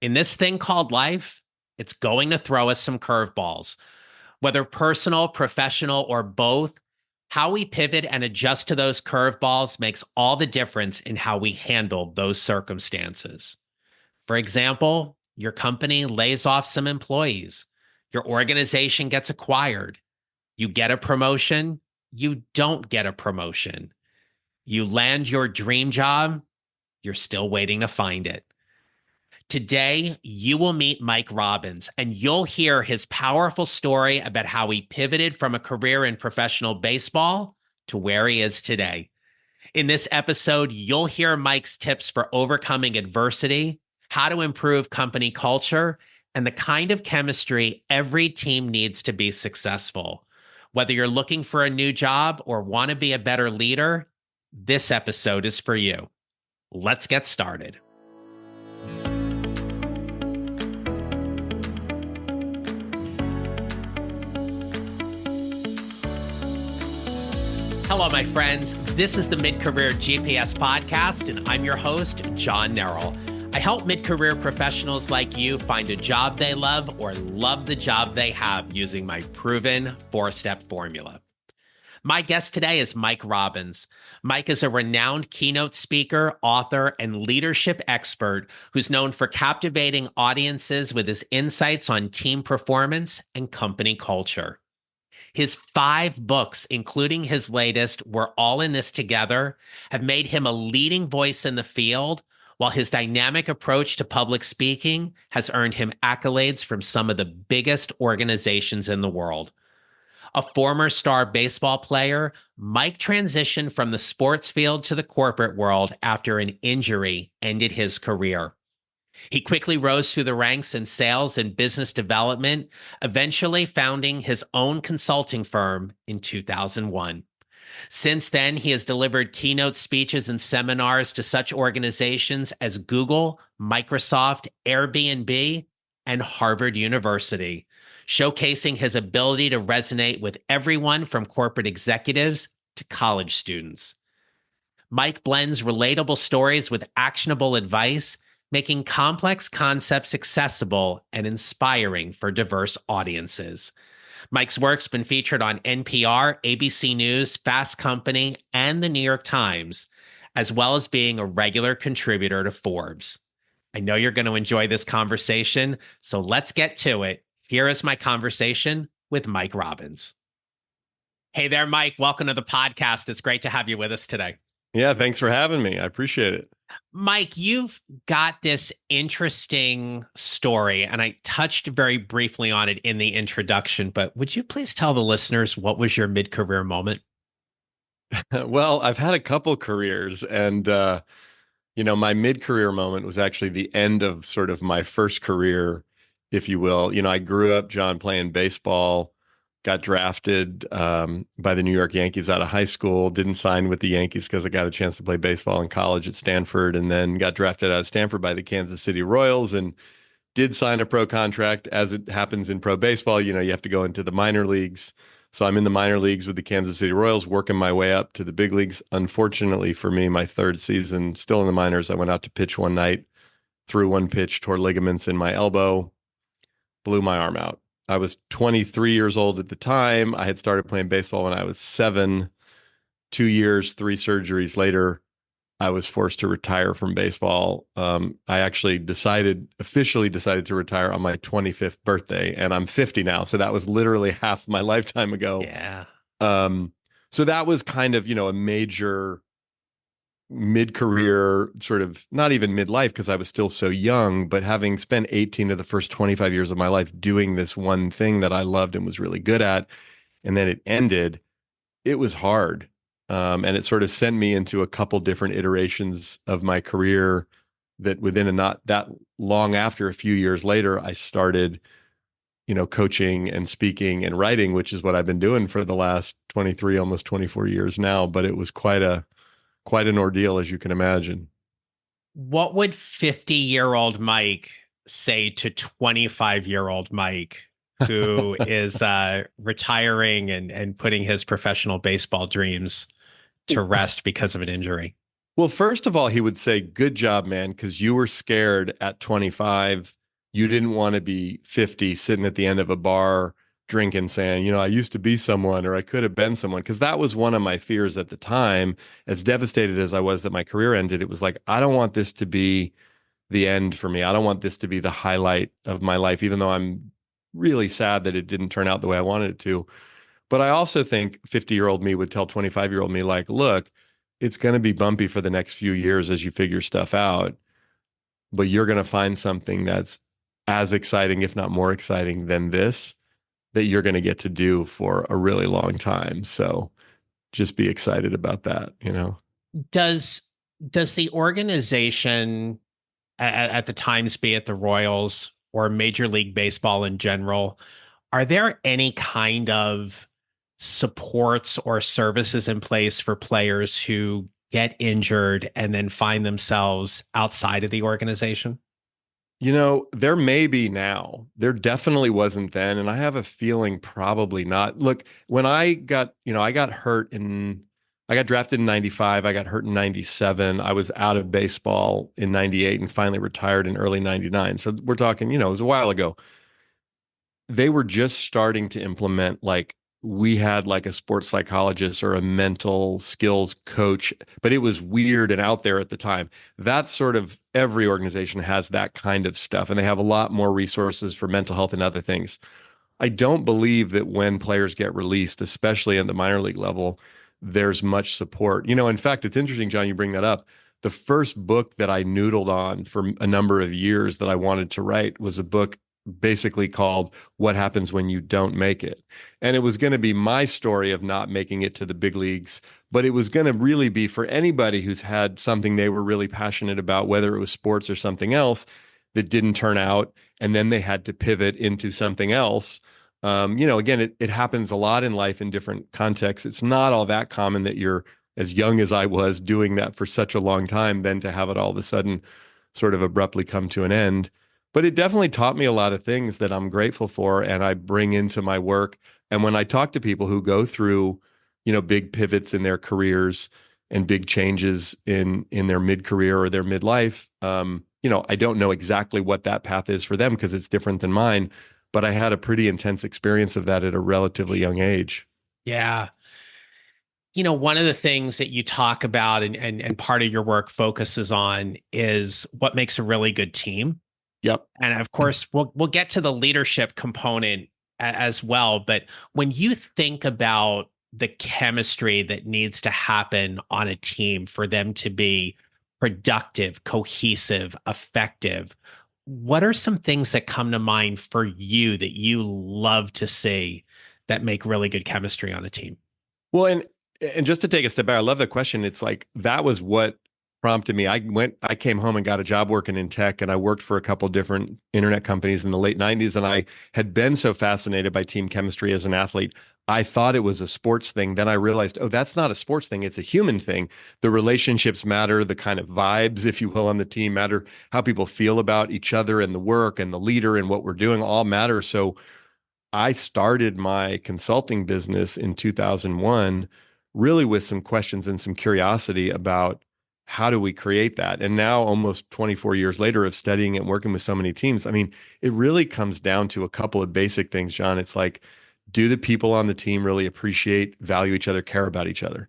In this thing called life, it's going to throw us some curveballs. Whether personal, professional, or both, how we pivot and adjust to those curveballs makes all the difference in how we handle those circumstances. For example, your company lays off some employees, your organization gets acquired, you get a promotion, you don't get a promotion, you land your dream job, you're still waiting to find it. Today, you will meet Mike Robbins, and you'll hear his powerful story about how he pivoted from a career in professional baseball to where he is today. In this episode, you'll hear Mike's tips for overcoming adversity, how to improve company culture, and the kind of chemistry every team needs to be successful. Whether you're looking for a new job or want to be a better leader, this episode is for you. Let's get started. Hello, my friends. This is the Mid-Career GPS podcast, and I'm your host, John Nerrill. I help mid-career professionals like you find a job they love or love the job they have using my proven four-step formula. My guest today is Mike Robbins. Mike is a renowned keynote speaker, author, and leadership expert who's known for captivating audiences with his insights on team performance and company culture. His 5 books, including his latest, We're All in This Together, have made him a leading voice in the field, while his dynamic approach to public speaking has earned him accolades from some of the biggest organizations in the world. A former star baseball player, Mike transitioned from the sports field to the corporate world after an injury ended his career. He quickly rose through the ranks in sales and business development, eventually founding his own consulting firm in 2001. Since then, he has delivered keynote speeches and seminars to such organizations as Google, Microsoft, Airbnb, and Harvard University, showcasing his ability to resonate with everyone from corporate executives to college students. Mike blends relatable stories with actionable advice, making complex concepts accessible and inspiring for diverse audiences. Mike's work's been featured on NPR, ABC News, Fast Company, and the New York Times, as well as being a regular contributor to Forbes. I know you're going to enjoy this conversation, so let's get to it. Here is my conversation with Mike Robbins. Hey there, Mike. Welcome to the podcast. It's great to have you with us today. Yeah, thanks for having me. I appreciate it. Mike, you've got this interesting story, and I touched very briefly on it in the introduction, but would you please tell the listeners what was your mid-career moment? Well, I've had a couple careers, and my mid-career moment was actually the end of sort of my first career, if you will. I grew up, John, playing baseball, got drafted by the New York Yankees out of high school, didn't sign with the Yankees because I got a chance to play baseball in college at Stanford, and then got drafted out of Stanford by the Kansas City Royals and did sign a pro contract. As it happens in pro baseball, you have to go into the minor leagues. So I'm in the minor leagues with the Kansas City Royals, working my way up to the big leagues. Unfortunately for me, my third season, still in the minors, I went out to pitch one night, threw one pitch, tore ligaments in my elbow, blew my arm out. I was 23 years old at the time. I had started playing baseball when I was 7. 2 years, 3 surgeries later, I was forced to retire from baseball. I actually officially decided to retire on my 25th birthday, and I'm 50 now. So that was literally half my lifetime ago. Yeah. So that was kind of, a major mid-career, sort of not even midlife because I was still so young, but having spent 18 of the first 25 years of my life doing this one thing that I loved and was really good at, and then it ended, it was hard. And it sort of sent me into a couple different iterations of my career that within a not that long after, a few years later, I started, coaching and speaking and writing, which is what I've been doing for the last 23, almost 24 years now. But it was quite an ordeal, as you can imagine. What would 50-year-old Mike say to 25-year-old Mike who is retiring and putting his professional baseball dreams to rest because of an injury? Well, first of all, he would say, "Good job, man," because you were scared at 25. You didn't want to be 50 sitting at the end of a bar drinking, saying, I used to be someone or I could have been someone. Because that was one of my fears at the time. As devastated as I was that my career ended, it was like, I don't want this to be the end for me. I don't want this to be the highlight of my life, even though I'm really sad that it didn't turn out the way I wanted it to. But I also think 50-year-old me would tell 25-year-old me, like, look, it's going to be bumpy for the next few years as you figure stuff out, but you're going to find something that's as exciting, if not more exciting than this, that you're going to get to do for a really long time. So just be excited about that. Does the organization at the Times, be it the Royals or Major League Baseball in general, are there any kind of supports or services in place for players who get injured and then find themselves outside of the organization? There may be now. There definitely wasn't then. And I have a feeling probably not. Look, when I got drafted in 95. I got hurt in 97. I was out of baseball in 98 and finally retired in early 99. So we're talking, it was a while ago. They were just starting to implement, like, we had like a sports psychologist or a mental skills coach, but it was weird and out there at the time. That's sort of every organization has that kind of stuff, and they have a lot more resources for mental health and other things. I don't believe that when players get released, especially at the minor league level, there's much support. In fact, it's interesting, John, you bring that up. The first book that I noodled on for a number of years that I wanted to write was a book basically called What Happens When You Don't Make It. And it was going to be my story of not making it to the big leagues, but it was going to really be for anybody who's had something they were really passionate about, whether it was sports or something else that didn't turn out, and then they had to pivot into something else. Again, it happens a lot in life in different contexts. It's not all that common that you're as young as I was doing that for such a long time, then to have it all of a sudden sort of abruptly come to an end. But it definitely taught me a lot of things that I'm grateful for and I bring into my work. And when I talk to people who go through, big pivots in their careers and big changes in their mid-career or their midlife, I don't know exactly what that path is for them because it's different than mine, but I had a pretty intense experience of that at a relatively young age. Yeah. One of the things that you talk about and part of your work focuses on is what makes a really good team. Yep. And of course, we'll get to the leadership component as well. But when you think about the chemistry that needs to happen on a team for them to be productive, cohesive, effective, what are some things that come to mind for you that you love to see that make really good chemistry on a team? Well, and just to take a step back, I love the question. It's like that was what prompted me. I came home and got a job working in tech, and I worked for a couple different internet companies in the late 90s, and I had been so fascinated by team chemistry as an athlete. I thought it was a sports thing. Then I realized, oh, that's not a sports thing. It's a human thing. The relationships matter, the kind of vibes, if you will, on the team matter, how people feel about each other and the work and the leader and what we're doing all matter. So I started my consulting business in 2001 really with some questions and some curiosity about how do we create that? And now, almost 24 years later of studying and working with so many teams, I mean, it really comes down to a couple of basic things, John. It's like, do the people on the team really appreciate, value each other, care about each other?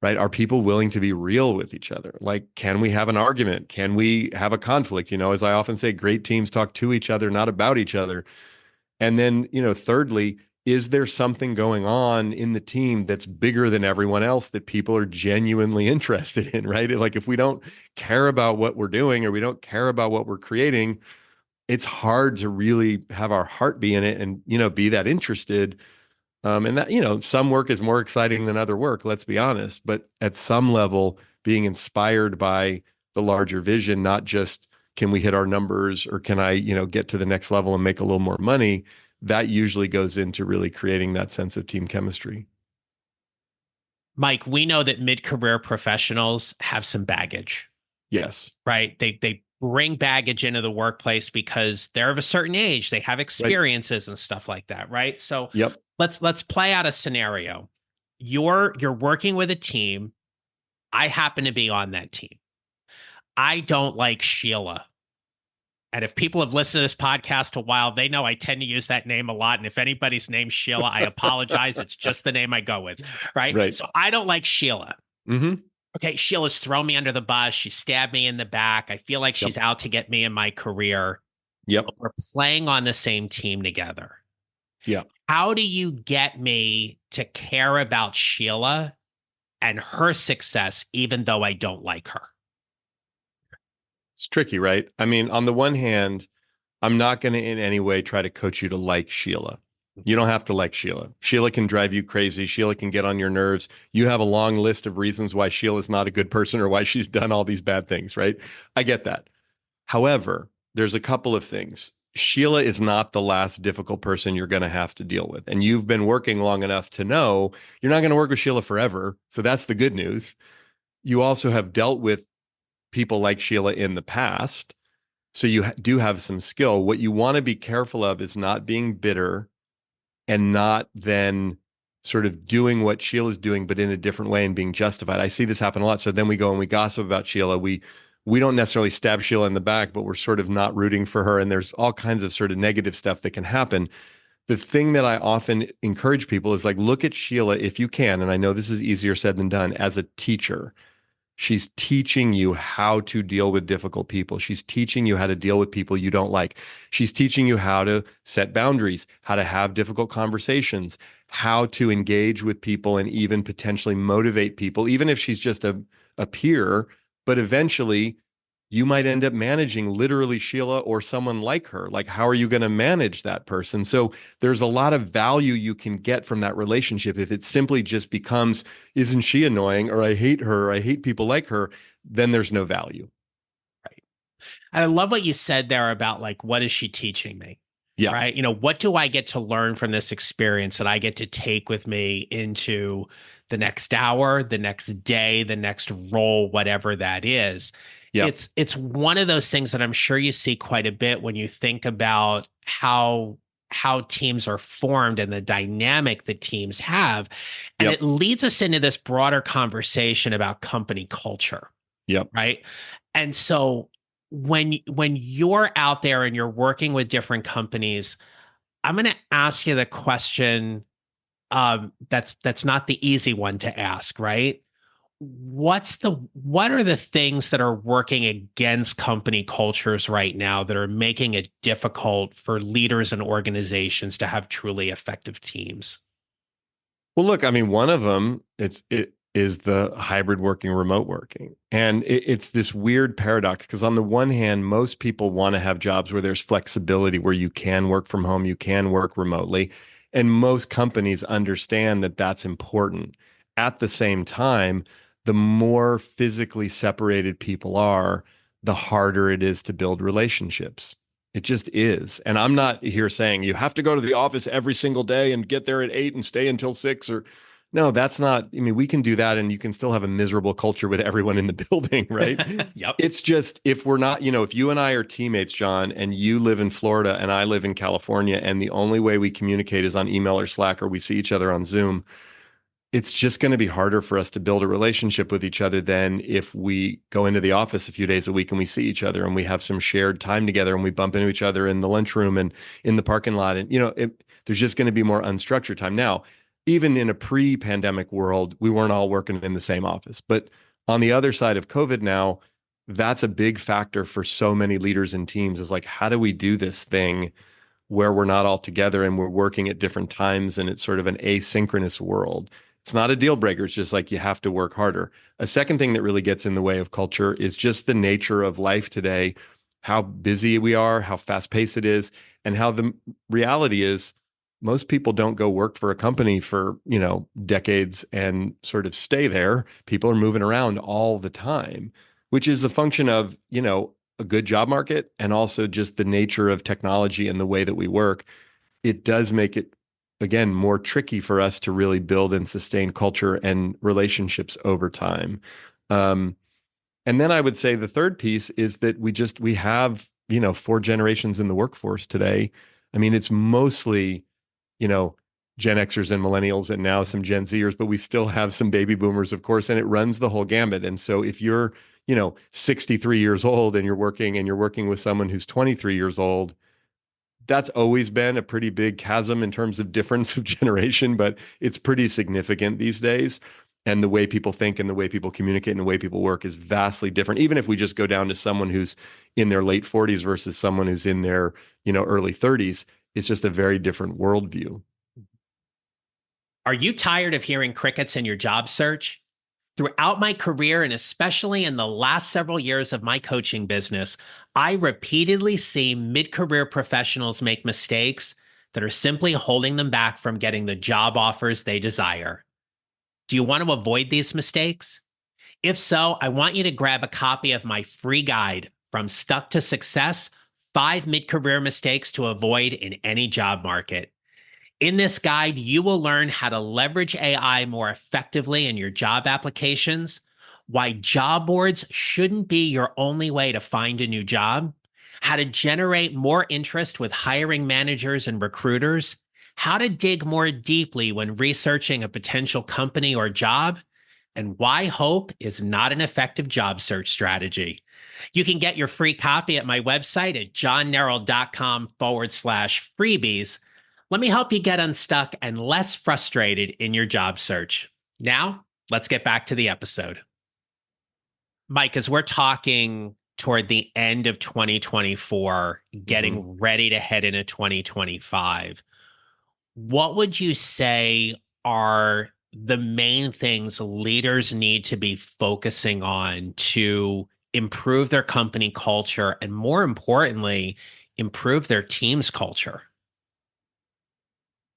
Right? Are people willing to be real with each other? Like, can we have an argument? Can we have a conflict? As I often say, great teams talk to each other, not about each other. And then, thirdly, is there something going on in the team that's bigger than everyone else that people are genuinely interested in, right? Like, if we don't care about what we're doing or we don't care about what we're creating, it's hard to really have our heart be in it and, be that interested. And that, some work is more exciting than other work, let's be honest. But at some level, being inspired by the larger vision, not just can we hit our numbers or can I, get to the next level and make a little more money, that usually goes into really creating that sense of team chemistry. Mike, we know that mid-career professionals have some baggage, Yes. right? They bring baggage into the workplace because they're of a certain age, they have Right. experiences and stuff like that, right? So Yep. let's play out a scenario. You're working with a team. I happen to be on that team. I don't like Sheila. And if people have listened to this podcast a while, they know I tend to use that name a lot. And if anybody's named Sheila, I apologize. It's just the name I go with. Right. Right. So I don't like Sheila. Mm-hmm. Okay. Sheila's thrown me under the bus. She stabbed me in the back. I feel like Yep. she's out to get me in my career. Yep. But we're playing on the same team together. Yeah. How do you get me to care about Sheila and her success, even though I don't like her? It's tricky, right? I mean, on the one hand, I'm not going to in any way try to coach you to like Sheila. You don't have to like Sheila. Sheila can drive you crazy. Sheila can get on your nerves. You have a long list of reasons why Sheila's not a good person or why she's done all these bad things, right? I get that. However, there's a couple of things. Sheila is not the last difficult person you're going to have to deal with. And you've been working long enough to know you're not going to work with Sheila forever. So that's the good news. You also have dealt with people like Sheila in the past. So you do have some skill. What you want to be careful of is not being bitter and not then sort of doing what Sheila's doing, but in a different way and being justified. I see this happen a lot. So then we go and we gossip about Sheila. We don't necessarily stab Sheila in the back, but we're sort of not rooting for her. And there's all kinds of sort of negative stuff that can happen. The thing that I often encourage people is like, look at Sheila if you can. And I know this is easier said than done as a teacher. She's teaching you how to deal with difficult people. She's teaching you how to deal with people you don't like. She's teaching you how to set boundaries, how to have difficult conversations, how to engage with people and even potentially motivate people, even if she's just a peer. But eventually, you might end up managing literally Sheila or someone like her. Like, how are you going to manage that person? So there's a lot of value you can get from that relationship. If it simply just becomes, isn't she annoying? Or I hate her, or I hate people like her, then there's no value. Right. And I love what you said there about like, what is she teaching me? Yeah. Right. You know, what do I get to learn from this experience that I get to take with me into the next hour, the next day, the next role, whatever that is? Yeah. It's one of those things that I'm sure you see quite a bit when you think about how teams are formed and the dynamic that teams have. And Yep. it leads us into this broader conversation about company culture. Yep. Right. And so when you're out there and you're working with different companies, I'm going to ask you the question that's not the easy one to ask, right? What are the things that are working against company cultures right now that are making it difficult for leaders and organizations to have truly effective teams? Well, look, I mean, one of them it is the hybrid working, remote working, and it's this weird paradox because on the one hand, most people want to have jobs where there's flexibility, where you can work from home, you can work remotely, and most companies understand that that's important. At the same time, the more physically separated people are, the harder it is to build relationships. It just is. And I'm not here saying you have to go to the office every single day and get there at 8 and stay until 6 or no, that's not. I mean, we can do that and you can still have a miserable culture with everyone in the building, right? Yep. It's just if we're not, if you and I are teammates, John, and you live in Florida and I live in California, and the only way we communicate is on email or Slack or we see each other on Zoom, it's just going to be harder for us to build a relationship with each other than if we go into the office a few days a week and we see each other and we have some shared time together and we bump into each other in the lunchroom and in the parking lot. And, there's just going to be more unstructured time. Now, even in a pre-pandemic world, we weren't all working in the same office. But on the other side of COVID now, that's a big factor for so many leaders and teams is like, how do we do this thing where we're not all together and we're working at different times and it's sort of an asynchronous world? It's not a deal breaker. It's just like you have to work harder. A second thing that really gets in the way of culture is just the nature of life today, how busy we are, how fast paced it is, and how the reality is most people don't go work for a company for, decades and sort of stay there. People are moving around all the time, which is a function of, a good job market and also just the nature of technology and the way that we work. It does make it again, more tricky for us to really build and sustain culture and relationships over time. And then I would say the third piece is that we have, 4 generations in the workforce today. I mean, it's mostly, you know, Gen Xers and millennials and now some Gen Zers, but we still have some baby boomers, of course, and it runs the whole gambit. And so if you're, 63 years old and you're working with someone who's 23 years old, that's always been a pretty big chasm in terms of difference of generation, but it's pretty significant these days. And the way people think and the way people communicate and the way people work is vastly different. Even if we just go down to someone who's in their late 40s versus someone who's in their, early 30s, it's just a very different worldview. Are you tired of hearing crickets in your job search? Throughout my career, and especially in the last several years of my coaching business, I repeatedly see mid career professionals make mistakes that are simply holding them back from getting the job offers they desire. Do you want to avoid these mistakes? If so, I want you to grab a copy of my free guide, From Stuck to Success: 5 Mid-Career Mistakes to Avoid in Any Job Market. In this guide, you will learn how to leverage AI more effectively in your job applications, why job boards shouldn't be your only way to find a new job, how to generate more interest with hiring managers and recruiters, how to dig more deeply when researching a potential company or job, and why hope is not an effective job search strategy. You can get your free copy at my website at johnneral.com/freebies. Let me help you get unstuck and less frustrated in your job search. Now, let's get back to the episode. Mike, as we're talking toward the end of 2024, getting ready to head into 2025, what would you say are the main things leaders need to be focusing on to improve their company culture and, more importantly, improve their team's culture?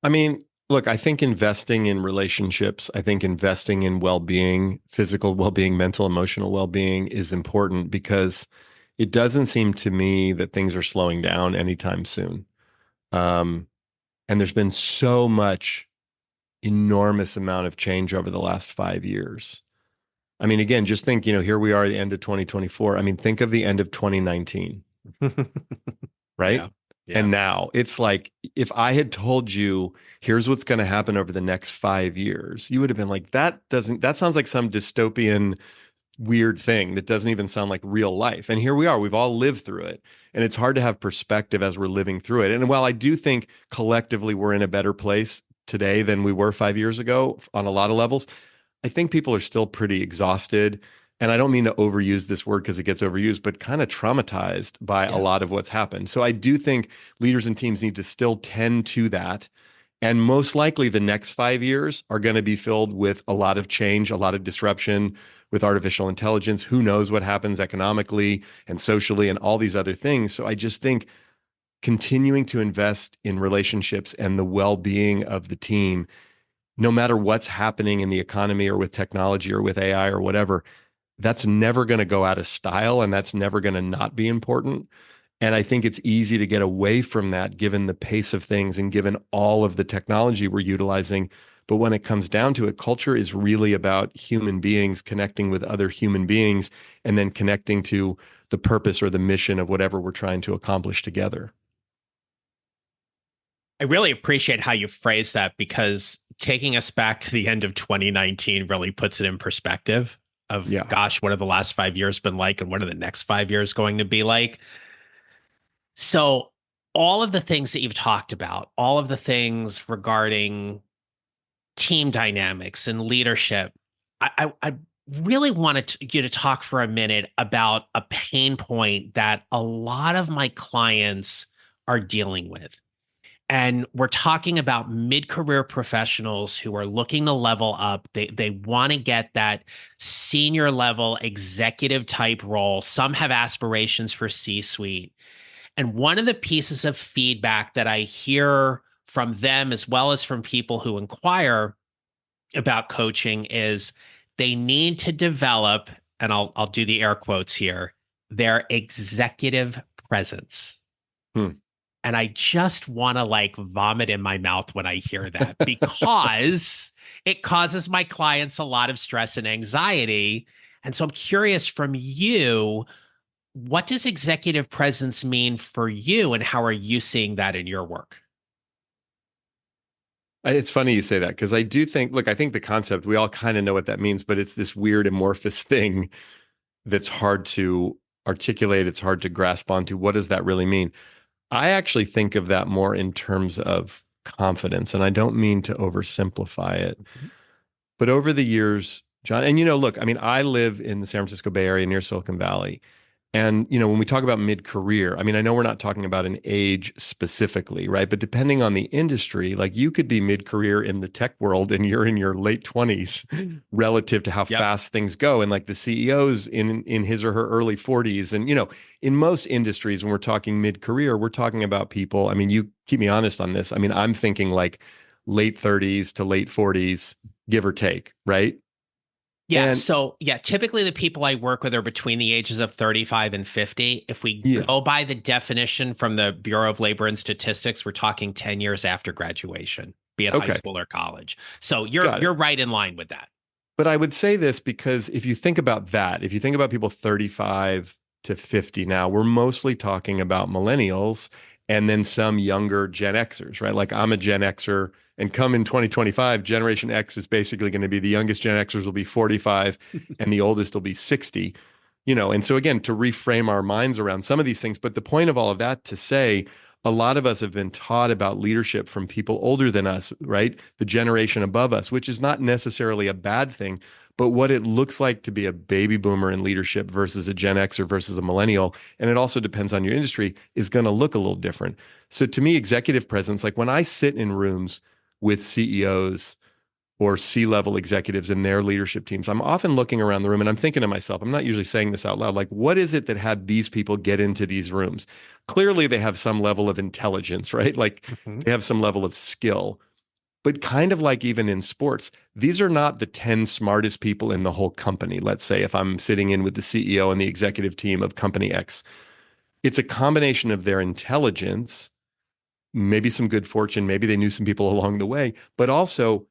I mean, look, I think investing in relationships, I think investing in well-being, physical well-being, mental, emotional well-being is important because it doesn't seem to me that things are slowing down anytime soon. And there's been so much enormous amount of change over the last 5 years. I mean, again, just think, here we are at the end of 2024. I mean, think of the end of 2019, right? Yeah. Yeah. And now it's like, if I had told you, here's what's going to happen over the next 5 years, you would have been like, that sounds like some dystopian weird thing that doesn't even sound like real life. And here we are, we've all lived through it. And it's hard to have perspective as we're living through it. And while I do think collectively we're in a better place today than we were 5 years ago on a lot of levels, I think people are still pretty exhausted. And I don't mean to overuse this word because it gets overused, but kind of traumatized by a lot of what's happened. So I do think leaders and teams need to still tend to that. And most likely the next 5 years are going to be filled with a lot of change, a lot of disruption with artificial intelligence. Who knows what happens economically and socially and all these other things. So I just think continuing to invest in relationships and the well-being of the team, no matter what's happening in the economy or with technology or with AI or whatever, that's never going to go out of style and that's never going to not be important. And I think it's easy to get away from that given the pace of things and given all of the technology we're utilizing. But when it comes down to it, culture is really about human beings connecting with other human beings and then connecting to the purpose or the mission of whatever we're trying to accomplish together. I really appreciate how you phrase that, because taking us back to the end of 2019 really puts it in perspective of, gosh, what have the last 5 years been like and what are the next 5 years going to be like? So all of the things that you've talked about, all of the things regarding team dynamics and leadership, I really wanted you to talk for a minute about a pain point that a lot of my clients are dealing with. And we're talking about mid-career professionals who are looking to level up. They want to get that senior level executive type role. Some have aspirations for C-suite. And one of the pieces of feedback that I hear from them, as well as from people who inquire about coaching, is they need to develop, and I'll do the air quotes here, their executive presence. And I just want to vomit in my mouth when I hear that, because it causes my clients a lot of stress and anxiety. And so I'm curious from you, what does executive presence mean for you and how are you seeing that in your work? It's funny you say that because I do think, look, I think the concept, we all kind of know what that means, but it's this weird amorphous thing that's hard to articulate. It's hard to grasp onto. What does that really mean? I actually think of that more in terms of confidence, and I don't mean to oversimplify it. Mhm. But over the years, John, and look, I mean, I live in the San Francisco Bay Area near Silicon Valley. And, when we talk about mid-career, I mean, I know we're not talking about an age specifically, right? But depending on the industry, like you could be mid-career in the tech world and you're in your late 20s relative to how Yep. fast things go. And like the CEO's in his or her early 40s. And, in most industries, when we're talking mid-career, we're talking about people. I mean, you keep me honest on this. I mean, I'm thinking like late 30s to late 40s, give or take, right? Yeah. And So, yeah, typically the people I work with are between the ages of 35 and 50. If we yeah, go by the definition from the Bureau of Labor and Statistics, we're talking 10 years after graduation, be it high okay, school or college. So you're got it. you're right in line with that. But I would say this because if you think about that, if you think about people 35 to 50 now, we're mostly talking about millennials and then some younger Gen Xers, right? Like I'm a Gen Xer and come in 2025, Generation X is basically going to be the youngest Gen Xers will be 45 and the oldest will be 60. And so again, to reframe our minds around some of these things, but the point of all of that to say, a lot of us have been taught about leadership from people older than us, right? The generation above us, which is not necessarily a bad thing, but what it looks like to be a baby boomer in leadership versus a Gen Xer versus a millennial, and it also depends on your industry, is going to look a little different. So to me, executive presence, like when I sit in rooms with CEOs or C-level executives in their leadership teams, I'm often looking around the room and I'm thinking to myself, I'm not usually saying this out loud, like, what is it that had these people get into these rooms? Clearly, they have some level of intelligence, right? Like Mhm. they have some level of skill. But kind of like even in sports, these are not the 10 smartest people in the whole company. Let's say if I'm sitting in with the CEO and the executive team of company X, it's a combination of their intelligence, maybe some good fortune, maybe they knew some people along the way, but also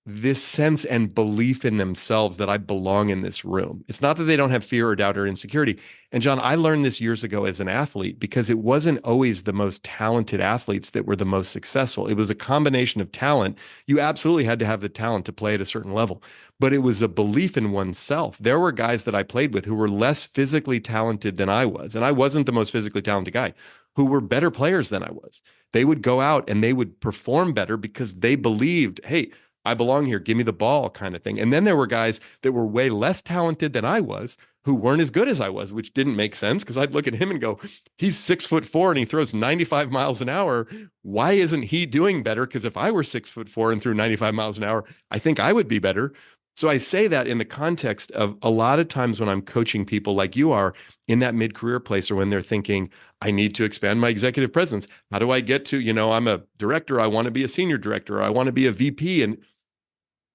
this sense and belief in themselves that I belong in this room. It's not that they don't have fear or doubt or insecurity. And John, I learned this years ago as an athlete because it wasn't always the most talented athletes that were the most successful. It was a combination of talent. You absolutely had to have the talent to play at a certain level, but it was a belief in oneself. There were guys that I played with who were less physically talented than I was, and I wasn't the most physically talented guy, who were better players than I was. They would go out and they would perform better because they believed, hey, I belong here. Give me the ball kind of thing. And then there were guys that were way less talented than I was who weren't as good as I was, which didn't make sense because I'd look at him and go, he's 6'4" and he throws 95 miles an hour. Why isn't he doing better? Because if I were 6'4" and threw 95 miles an hour, I think I would be better. So I say that in the context of a lot of times when I'm coaching people like you are in that mid-career place or when they're thinking, I need to expand my executive presence. How do I get to, I'm a director, I want to be a senior director, or I want to be a VP. And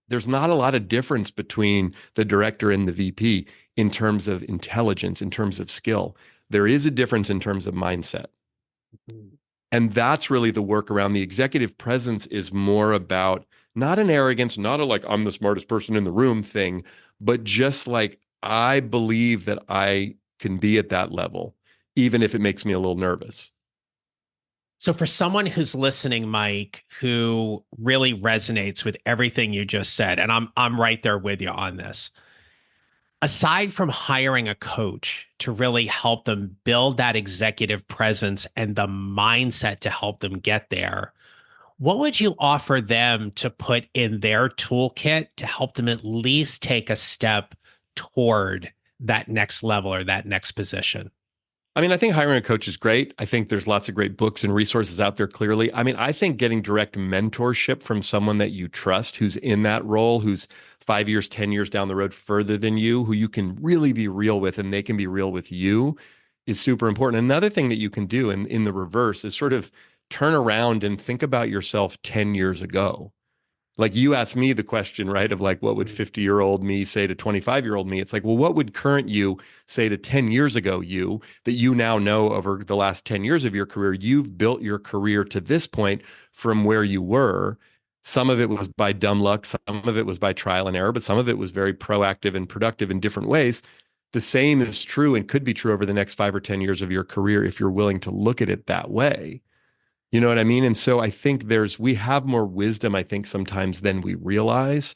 there's not a lot of difference between the director and the VP in terms of intelligence, in terms of skill. There is a difference in terms of mindset. And that's really the work around the executive presence is more about not an arrogance, not a like, I'm the smartest person in the room thing, but just like, I believe that I can be at that level, even if it makes me a little nervous. So for someone who's listening, Mike, who really resonates with everything you just said, and I'm right there with you on this. Aside from hiring a coach to really help them build that executive presence and the mindset to help them get there, what would you offer them to put in their toolkit to help them at least take a step toward that next level or that next position? I mean, I think hiring a coach is great. I think there's lots of great books and resources out there, clearly. I mean, I think getting direct mentorship from someone that you trust, who's in that role, who's 5 years, 10 years down the road further than you, who you can really be real with and they can be real with you is super important. Another thing that you can do in the reverse is sort of turn around and think about yourself 10 years ago. Like you asked me the question, right? Of like, what would 50-year-old me say to 25-year-old me? It's like, well, what would current you say to 10 years ago you that you now know over the last 10 years of your career? You've built your career to this point from where you were. Some of it was by dumb luck, some of it was by trial and error, but some of it was very proactive and productive in different ways. The same is true and could be true over the next 5 or 10 years of your career if you're willing to look at it that way. You know what I mean? And so I think we have more wisdom, I think, sometimes than we realize.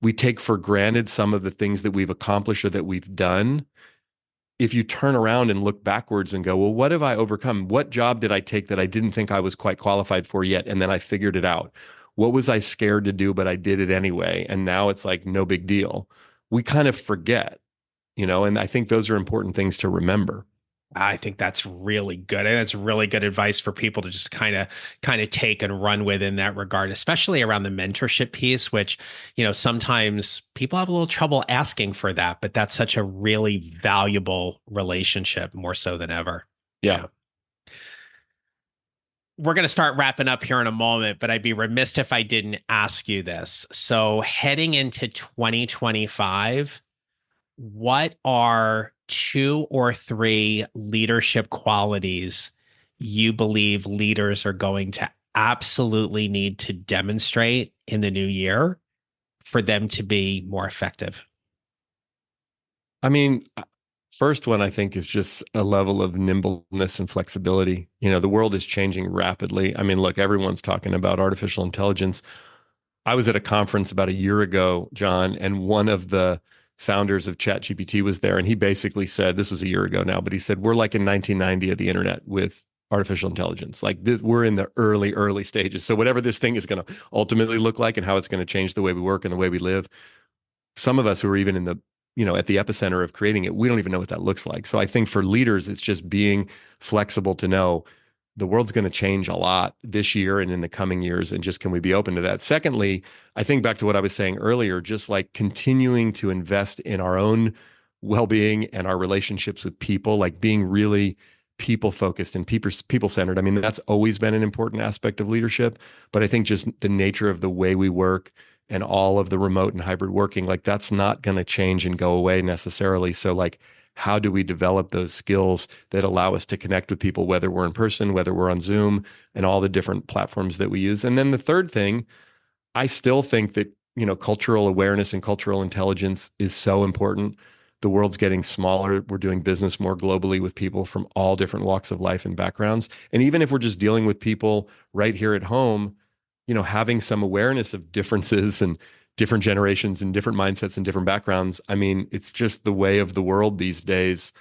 We take for granted some of the things that we've accomplished or that we've done. If you turn around and look backwards and go, well, what have I overcome? What job did I take that I didn't think I was quite qualified for yet? And then I figured it out. What was I scared to do, but I did it anyway? And now it's like no big deal. We kind of forget, and I think those are important things to remember. I think that's really good. And it's really good advice for people to just kind of take and run with in that regard, especially around the mentorship piece, which, sometimes people have a little trouble asking for that, but that's such a really valuable relationship, more so than ever. Yeah. We're going to start wrapping up here in a moment, but I'd be remiss if I didn't ask you this. So heading into 2025, what are two or three leadership qualities you believe leaders are going to absolutely need to demonstrate in the new year for them to be more effective? I mean, first one I think is just a level of nimbleness and flexibility. The world is changing rapidly. I mean, look, everyone's talking about artificial intelligence. I was at a conference about a year ago, John, and one of the founders of ChatGPT was there, and he basically said, this was a year ago now, but he said, we're like in 1990 of the internet with artificial intelligence. Like this, we're in the early stages. So whatever this thing is going to ultimately look like and how it's going to change the way we work and the way we live, some of us who are even in the at the epicenter of creating it, we don't even know what that looks like. So I think for leaders, it's just being flexible to know the world's going to change a lot this year and in the coming years. And just, can we be open to that? Secondly, I think back to what I was saying earlier, just like continuing to invest in our own well-being and our relationships with people, like being really people focused and people centered. I mean, that's always been an important aspect of leadership, but I think just the nature of the way we work and all of the remote and hybrid working, like that's not going to change and go away necessarily. So like, how do we develop those skills that allow us to connect with people, whether we're in person, whether we're on Zoom, and all the different platforms that we use? And then the third thing, I still think that, cultural awareness and cultural intelligence is so important. The world's getting smaller. We're doing business more globally with people from all different walks of life and backgrounds. And even if we're just dealing with people right here at home, having some awareness of differences and different generations and different mindsets and different backgrounds. I mean, it's just the way of the world these days.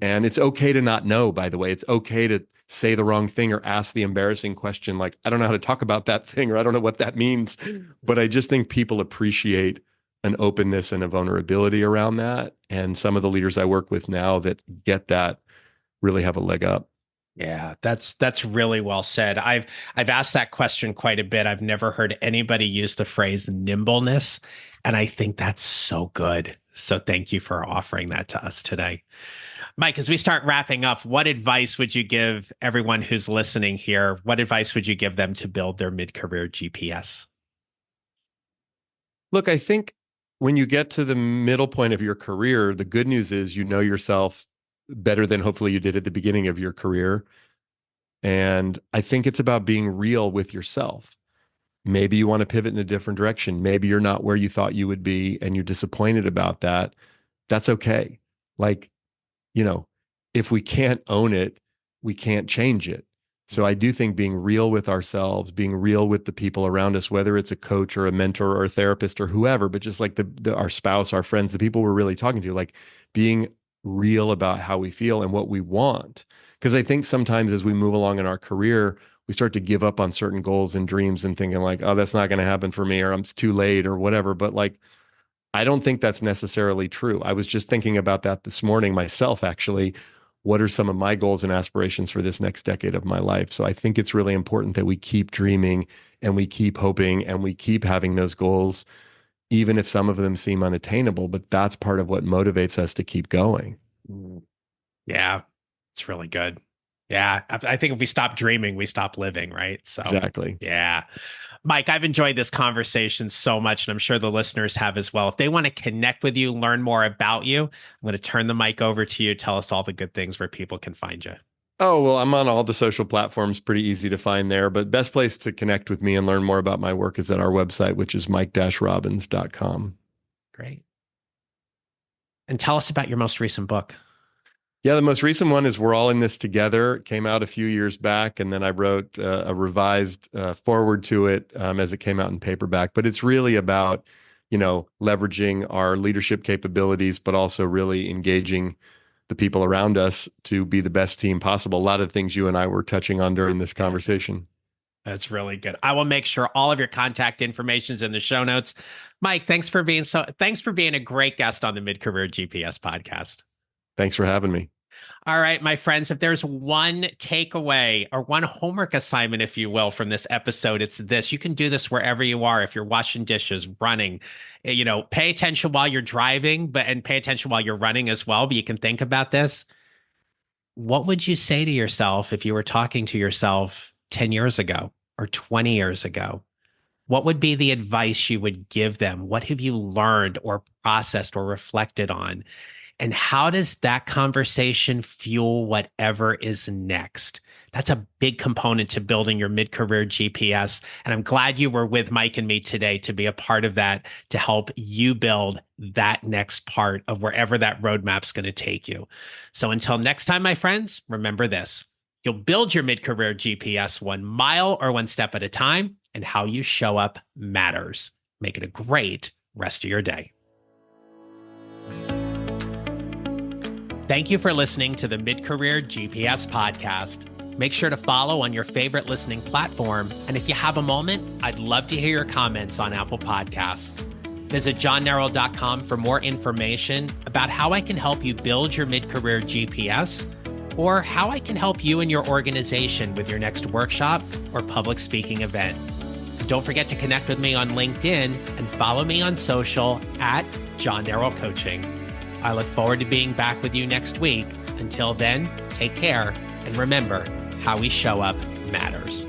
And it's okay to not know, by the way. It's okay to say the wrong thing or ask the embarrassing question, like, I don't know how to talk about that thing, or I don't know what that means. But I just think people appreciate an openness and a vulnerability around that. And some of the leaders I work with now that get that really have a leg up. Yeah, that's really well said. I've asked that question quite a bit. I've never heard anybody use the phrase nimbleness, and I think that's so good. So thank you for offering that to us today. Mike, as we start wrapping up, what advice would you give everyone who's listening here? What advice would you give them to build their mid-career GPS? Look, I think when you get to the middle point of your career, the good news is you know yourself better than hopefully you did at the beginning of your career. And I think it's about being real with yourself. Maybe you want to pivot in a different direction. Maybe you're not where you thought you would be and you're disappointed about that. That's okay. Like, if we can't own it, we can't change it. So I do think being real with ourselves, being real with the people around us, whether it's a coach or a mentor or a therapist or whoever, but just like our spouse, our friends, the people we're really talking to, like being real about how we feel and what we want. Because I think sometimes as we move along in our career, we start to give up on certain goals and dreams and thinking like, oh, that's not going to happen for me, or it's too late or whatever. But like, I don't think that's necessarily true. I was just thinking about that this morning myself, actually. What are some of my goals and aspirations for this next decade of my life? So I think it's really important that we keep dreaming and we keep hoping and we keep having those goals, even if some of them seem unattainable, but that's part of what motivates us to keep going. Yeah, it's really good. Yeah, I think if we stop dreaming, we stop living, right? So Exactly. yeah. Mike, I've enjoyed this conversation so much, and I'm sure the listeners have as well. If they want to connect with you, learn more about you, I'm going to turn the mic over to you. Tell us all the good things where people can find you. Oh, well, I'm on all the social platforms, pretty easy to find there. But best place to connect with me and learn more about my work is at our website, which is mike-robbins.com. Great. And tell us about your most recent book. Yeah, the most recent one is We're All in This Together. It came out a few years back, and then I wrote a revised forward to it as it came out in paperback. But it's really about, leveraging our leadership capabilities, but also really engaging the people around us to be the best team possible. A lot of things you and I were touching on during this conversation. That's really good. I will make sure all of your contact information is in the show notes. Mike, thanks for being a great guest on the Mid-Career GPS podcast. Thanks for having me. All right, my friends, if there's one takeaway or one homework assignment, if you will, from this episode, it's this. You can do this wherever you are. If you're washing dishes, running, pay attention while you're driving, and pay attention while you're running as well. But you can think about this. What would you say to yourself if you were talking to yourself 10 years ago or 20 years ago? What would be the advice you would give them? What have you learned or processed or reflected on? And how does that conversation fuel whatever is next? That's a big component to building your mid-career GPS. And I'm glad you were with Mike and me today to be a part of that, to help you build that next part of wherever that roadmap's going to take you. So until next time, my friends, remember this. You'll build your mid-career GPS 1 mile or 1 step at a time, and how you show up matters. Make it a great rest of your day. Thank you for listening to the Mid-Career GPS podcast. Make sure to follow on your favorite listening platform. And if you have a moment, I'd love to hear your comments on Apple Podcasts. Visit johnnerrell.com for more information about how I can help you build your mid-career GPS, or how I can help you and your organization with your next workshop or public speaking event. Don't forget to connect with me on LinkedIn and follow me on social at John Nerrell Coaching. I look forward to being back with you next week. Until then, take care, and remember, how we show up matters.